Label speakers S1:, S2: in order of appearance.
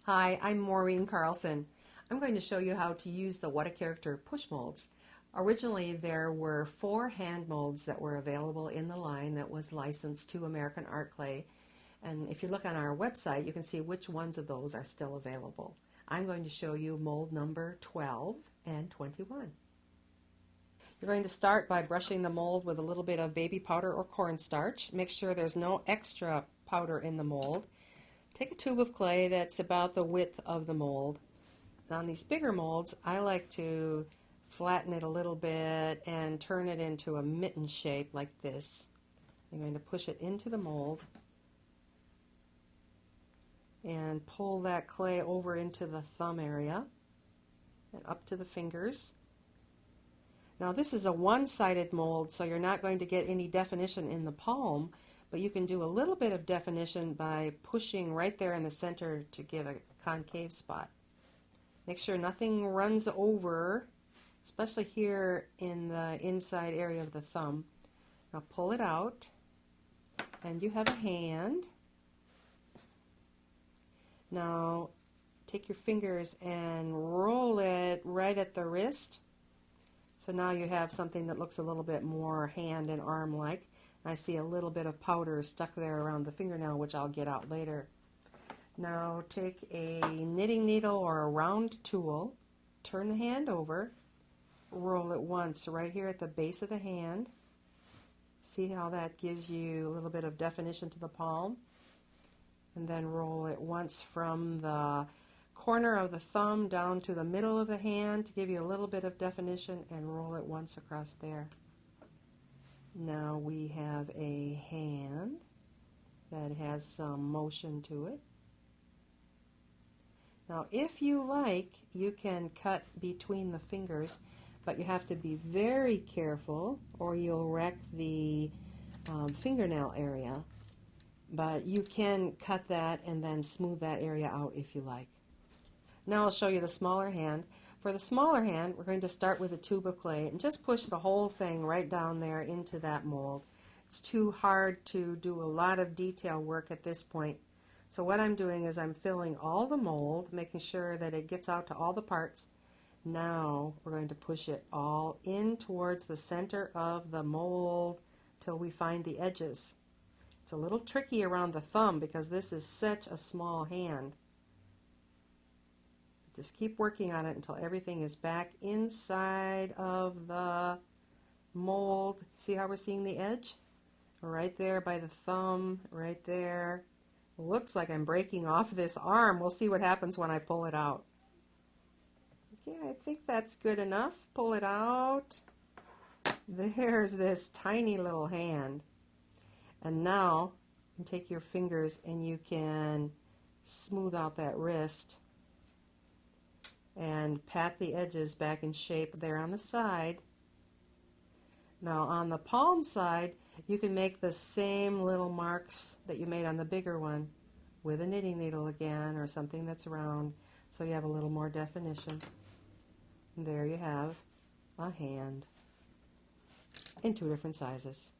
S1: Hi, I'm Maureen Carlson. I'm going to show you how to use the What a Character push molds. Originally there were 4 hand molds that were available in the line that was licensed to American Art Clay, and if you look on our website you can see which ones of those are still available. I'm going to show you mold number 12 and 21. You're going to start by brushing the mold with a little bit of baby powder or cornstarch. Make sure there's no extra powder in the mold. Take a tube of clay that's about the width of the mold. And on these bigger molds, I like to flatten it a little bit and turn it into a mitten shape like this. I'm going to push it into the mold and pull that clay over into the thumb area and up to the fingers. Now this is a one-sided mold, so you're not going to get any definition in the palm, but you can do a little bit of definition by pushing right there in the center to give a concave spot. Make sure nothing runs over, especially here in the inside area of the thumb. Now pull it out, and you have a hand. Now take your fingers and roll it right at the wrist. So now you have something that looks a little bit more hand and arm like. I see a little bit of powder stuck there around the fingernail, which I'll get out later. Now take a knitting needle or a round tool, turn the hand over, roll it once right here at the base of the hand. See how that gives you a little bit of definition to the palm? And then roll it once from the corner of the thumb down to the middle of the hand to give you a little bit of definition, and roll it once across there. Now we have a hand that has some motion to it. Now if you like, you can cut between the fingers, but you have to be very careful or you'll wreck the fingernail area. But you can cut that and then smooth that area out if you like. Now I'll show you the smaller hand. For the smaller hand, we're going to start with a tube of clay and just push the whole thing right down there into that mold. It's too hard to do a lot of detail work at this point. So what I'm doing is I'm filling all the mold, making sure that it gets out to all the parts. Now we're going to push it all in towards the center of the mold till we find the edges. It's a little tricky around the thumb because this is such a small hand. Just keep working on it until everything is back inside of the mold. See how we're seeing the edge? Right there by the thumb, right there. Looks like I'm breaking off this arm. We'll see what happens when I pull it out. Okay, I think that's good enough. Pull it out. There's this tiny little hand. And now you take your fingers and you can smooth out that wrist and pat the edges back in shape there on the side. Now on the palm side, you can make the same little marks that you made on the bigger one with a knitting needle again or something that's round, so you have a little more definition. And there you have a hand in 2 different sizes.